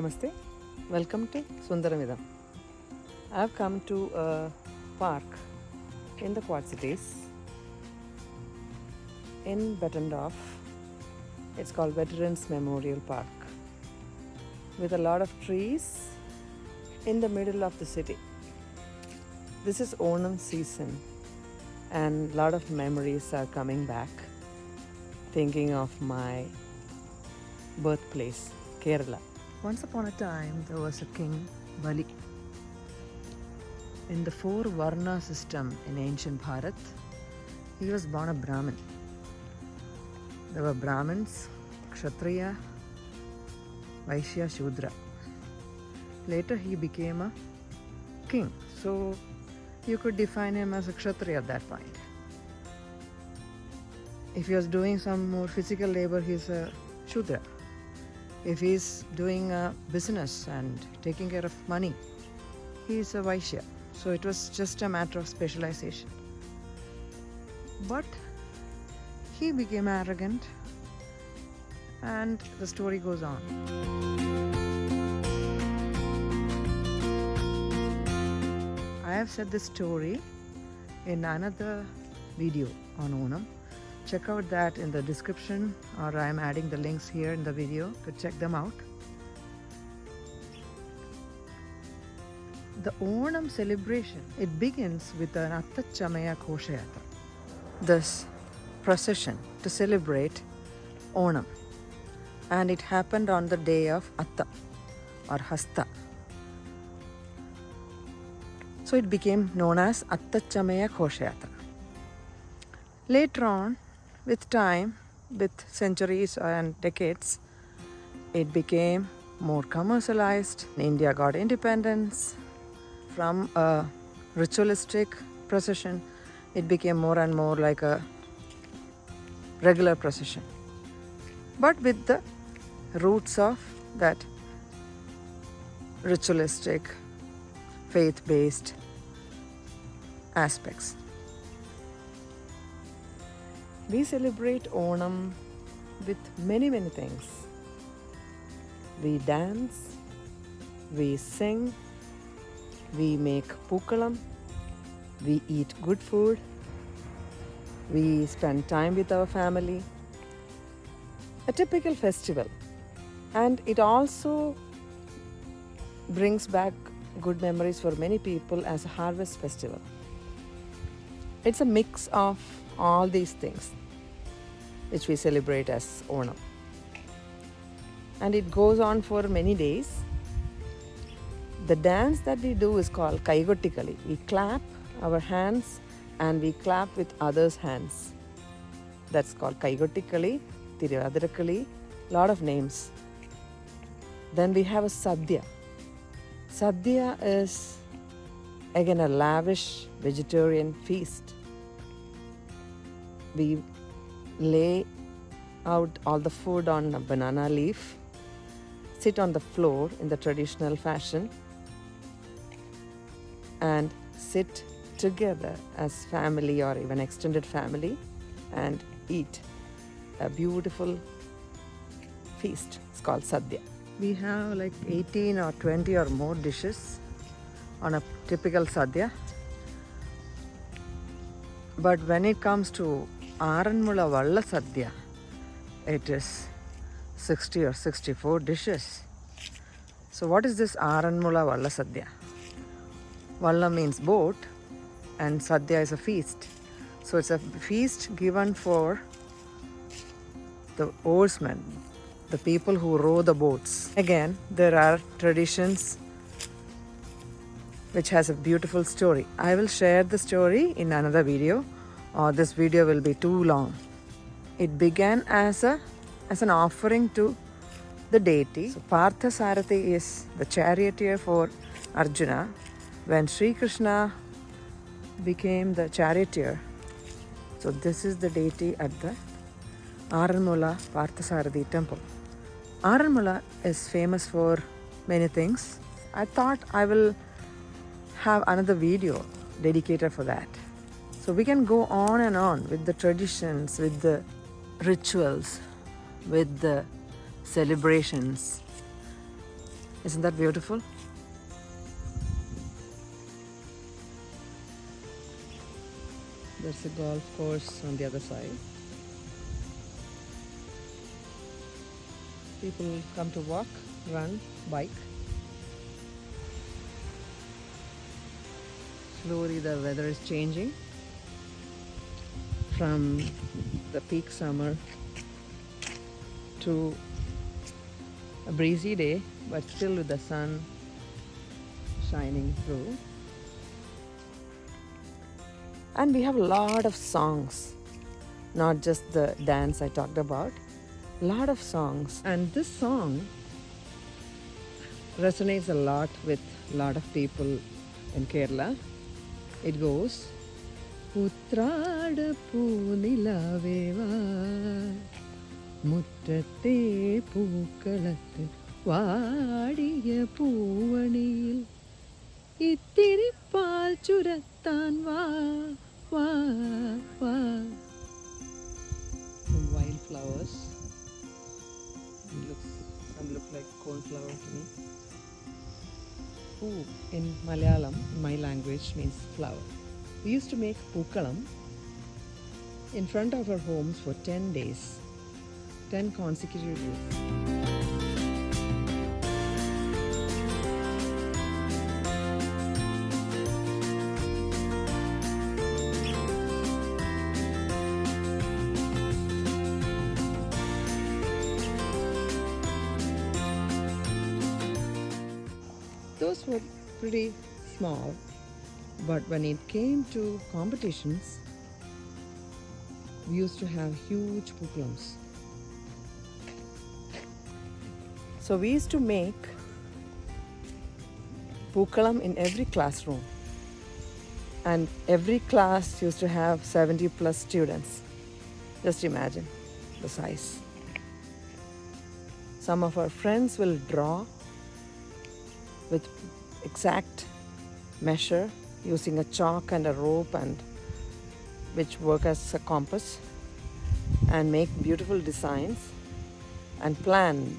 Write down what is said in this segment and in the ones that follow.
Namaste. Welcome to Sundaramidam. I have come to a park in the Quad Cities in Bettendorf. It's called Veterans Memorial Park with a lot of trees in the middle of the city. This is Onam season and a lot of memories are coming back, thinking of my birthplace, Kerala. Once upon a time, there was a king, Bali. In the 4 Varna system in ancient Bharat, he was born a Brahmin. There were Brahmins, Kshatriya, Vaishya, Shudra. Later he became a king, so you could define him as a Kshatriya at that point. If he was doing some more physical labor, he's a Shudra. If he's doing a business and taking care of money, he's a Vaishya. So it was just a matter of specialization. But he became arrogant and the story goes on. I have said this story in another video on Onam. Check out that in the description, or I am adding the links here in the video to check them out. The Onam celebration, it begins with an Attachamaya Koshayatra. This procession to celebrate Onam. And it happened on the day of Atta or Hasta. So it became known as Attachamaya Koshayatra. Later on, with time, with centuries and decades, it became more commercialized. India got independence. From a ritualistic procession, it became more and more like a regular procession, but with the roots of that ritualistic, faith-based aspects. We celebrate Onam with many things. We dance, we sing, we make pookalam, we eat good food, we spend time with our family. A typical festival, and it also brings back good memories for many people as a harvest festival. It's a mix of all these things which we celebrate as Onam. And it goes on for many days. The dance that we do is called Kaigottikali. We clap our hands and we clap with others' hands. That's called Kaigottikali, Tiruvadirakali, lot of names. Then we have a Sadhya. Sadhya is again a lavish vegetarian feast. We lay out all the food on a banana leaf, sit on the floor in the traditional fashion, and sit together as family or even extended family and eat a beautiful feast. It's called Sadhya. We have like 18 or 20 or more dishes on a typical Sadhya. But when it comes to Aranmula Valla Sadhya, it is 60 or 64 dishes. So what is this Aranmula Valla Sadhya? Valla means boat and Sadhya is a feast. So it's a feast given for the oarsmen, the people who row the boats. Again, there are traditions which has a beautiful story. I will share the story in another video, or this video will be too long. It began as an offering to the deity. So Partha Sarathi is the charioteer for Arjuna. When Sri Krishna became the charioteer, so this is the deity at the Aranmula Parthasarathi temple. Aranmula is famous for many things. I thought I will have another video dedicated for that. So we can go on and on with the traditions, with the rituals, with the celebrations. Isn't that beautiful? There's a golf course on the other side. People come to walk, run, bike. Slowly the weather is changing from the peak summer to a breezy day, but still with the sun shining through. And we have a lot of songs, not just the dance I talked about, a lot of songs. And this song resonates a lot with a lot of people in Kerala. It goes, Utrada Punilaveva Muttate Pookalathu Vadiya Poovaniyil Ittiri Paal Churattan Va Va Va. Some wildflowers. Some look like cornflower to me. Poo in Malayalam, in my language, means flower. We used to make pookalam in front of our homes for 10 days, 10 consecutive days. Those were pretty small, but when it came to competitions, we used to have huge pookalams. So we used to make pookalam in every classroom, and every class used to have 70 plus students. Just imagine the size. Some of our friends will draw with exact measure using a chalk and a rope, and which work as a compass, and make beautiful designs and plan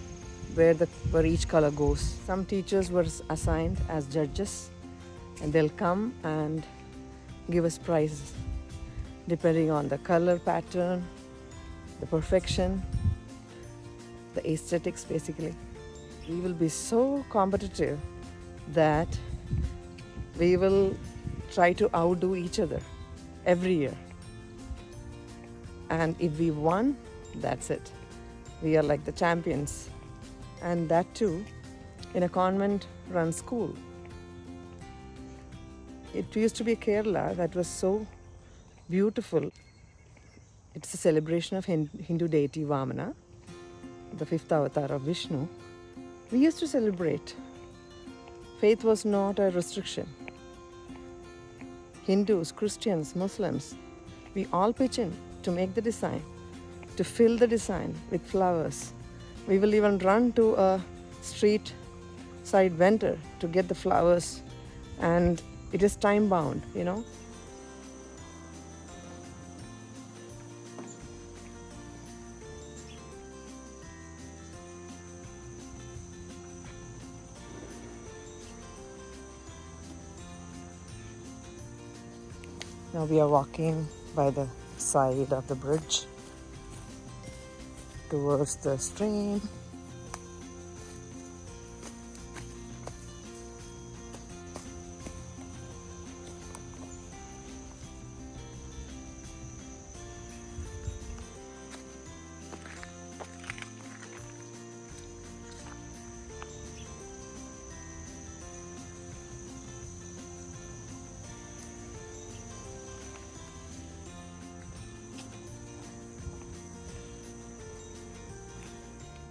where each color goes. Some teachers were assigned as judges, and they'll come and give us prizes depending on the color pattern, the perfection, the aesthetics basically. We will be so competitive that we will try to outdo each other every year. And if we won, that's it. We are like the champions. And that too in a convent-run school. It used to be Kerala that was so beautiful. It's a celebration of Hindu deity Vamana, the fifth avatar of Vishnu. We used to celebrate. Faith was not a restriction. Hindus, Christians, Muslims, we all pitch in to make the design, to fill the design with flowers. We will even run to a street side vendor to get the flowers, and it is time bound, you know. Now we are walking by the side of the bridge towards the stream.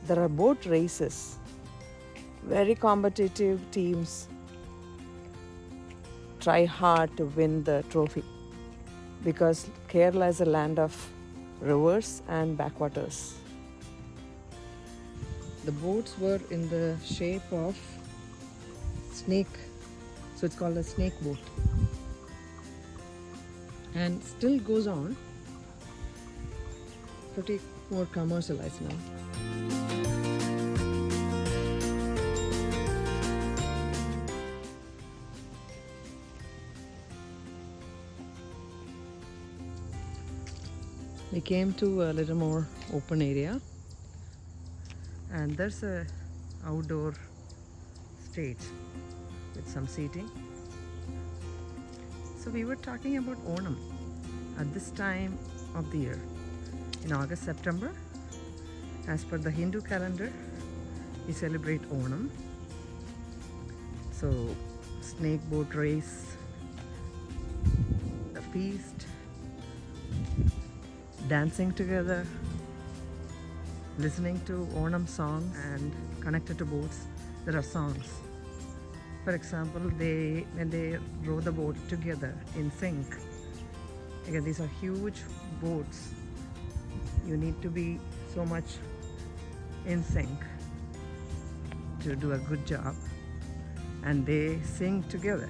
There are boat races, very competitive teams try hard to win the trophy, because Kerala is a land of rivers and backwaters. The boats were in the shape of snake, so it's called a snake boat, and still goes on, pretty more commercialized now. We came to a little more open area, and there's a outdoor stage with some seating. So we were talking about Onam at this time of the year, in August, September. As per the Hindu calendar, we celebrate Onam. So snake boat race, the feast, dancing together, listening to Onam songs, and connected to boats, there are songs. For example, when they row the boat together in sync. Again, these are huge boats. You need to be so much in sync to do a good job, and they sing together.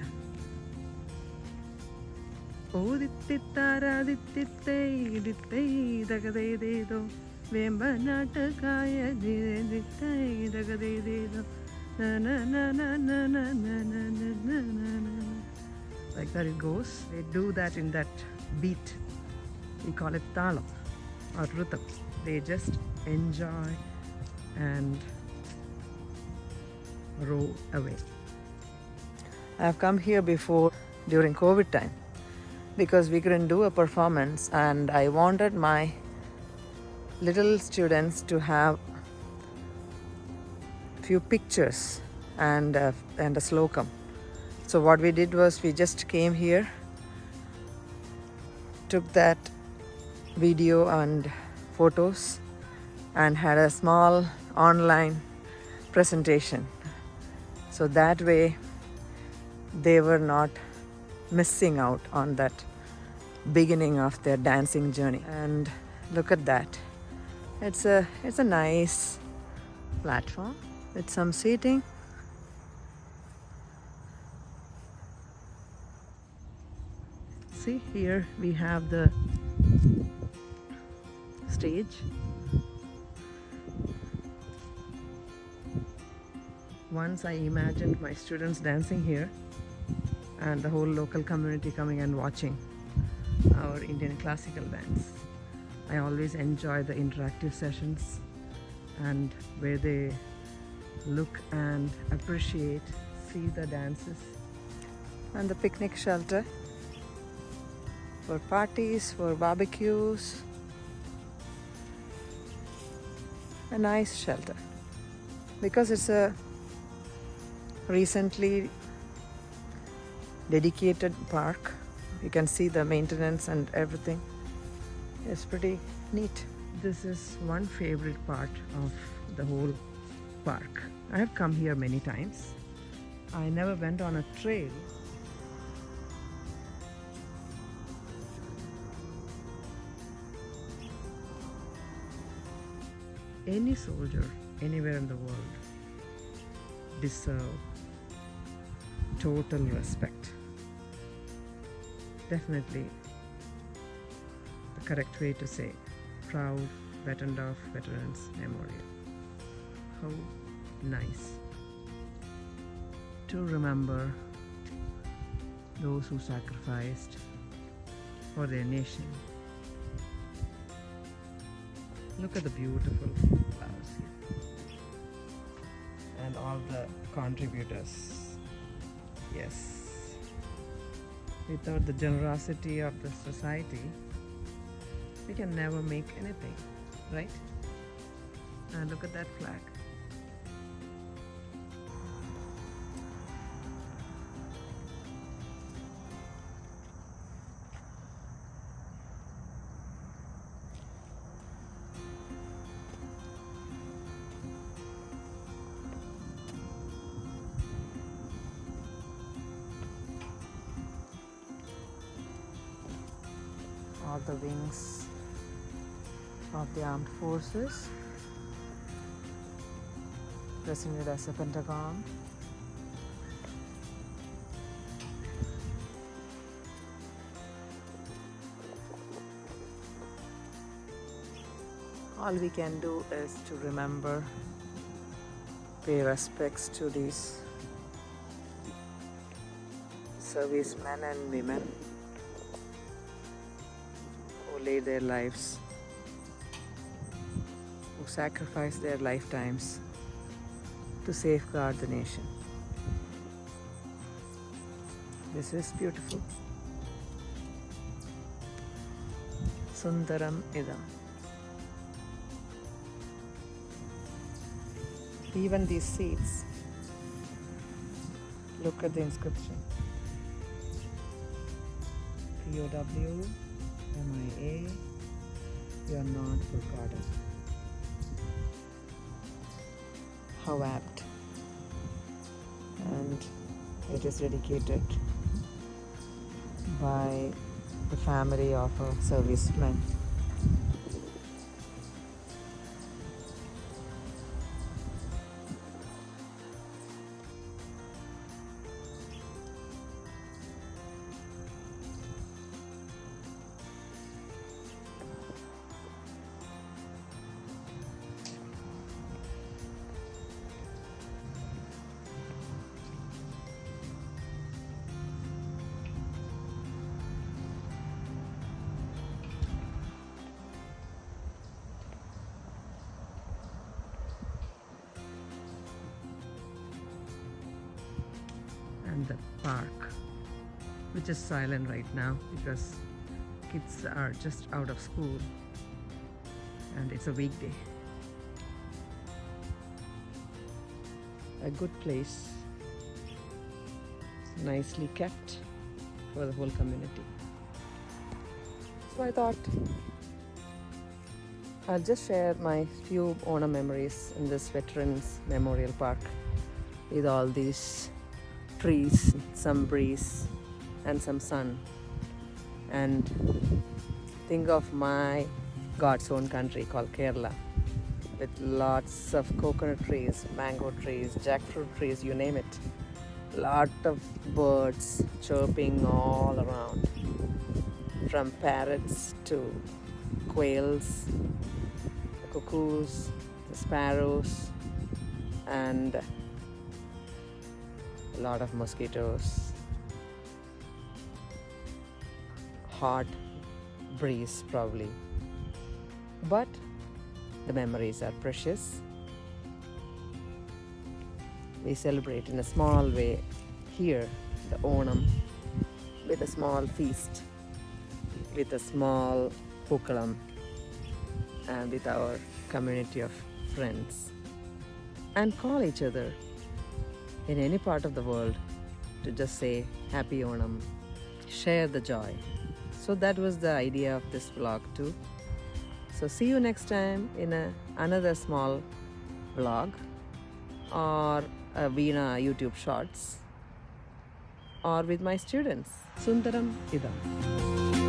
Oh, dittitara dittitei dittei dagadedo vembanattakaya dittei dagadedo na na na na na na na na na. Like that it goes. They do that in that beat. We call it talam or rhythm. They just enjoy and row away. I've come here before during COVID time because we couldn't do a performance, and I wanted my little students to have few pictures and a slokam. So what we did was we just came here, took that video and photos, and had a small online presentation. So that way they were not missing out on that beginning of their dancing journey. And look at that. It's a nice platform with some seating. See, here we have the stage. Once I imagined my students dancing here and the whole local community coming and watching our Indian classical dance. I always enjoy the interactive sessions and where they look and appreciate, see the dances. And the picnic shelter for parties, for barbecues. A nice shelter because it's a recently dedicated park. You can see the maintenance and everything. It's pretty neat. This is one favorite part of the whole park. I have come here many times. I never went on a trail. Any soldier anywhere in the world deserve total respect. Definitely the correct way to say proud Bettendorf Veterans Memorial. How nice to remember those who sacrificed for their nation. Look at the beautiful flowers here and all the contributors. Yes, without the generosity of the society, we can never make anything, right? And look at that flag. All the wings of the armed forces, presented as a pentagon. All we can do is to remember, pay respects to these servicemen and women who laid their lives who sacrificed their lifetimes to safeguard the nation. This is beautiful. Sundaram idam. Even these seats, look at the inscription. POW, MIA, you are not forgotten. How apt. And it is dedicated by the family of a serviceman. And the park, which is silent right now because kids are just out of school and it's a weekday. A good place, nicely kept for the whole community. So I thought I'll just share my few Onam memories in this Veterans Memorial Park with all these trees, some breeze and some sun, and think of my God's own country called Kerala with lots of coconut trees, mango trees, jackfruit trees, you name it. Lot of birds chirping all around, from parrots to quails, the cuckoos, the sparrows, and a lot of mosquitoes. Hot breeze probably, but the memories are precious. We celebrate in a small way here the Onam with a small feast, with a small pukalam, and with our community of friends, and call each other in any part of the world to just say Happy Onam, share the joy. So that was the idea of this vlog too. So see you next time in another small vlog or a Veena YouTube shorts or with my students. Sundaram idam.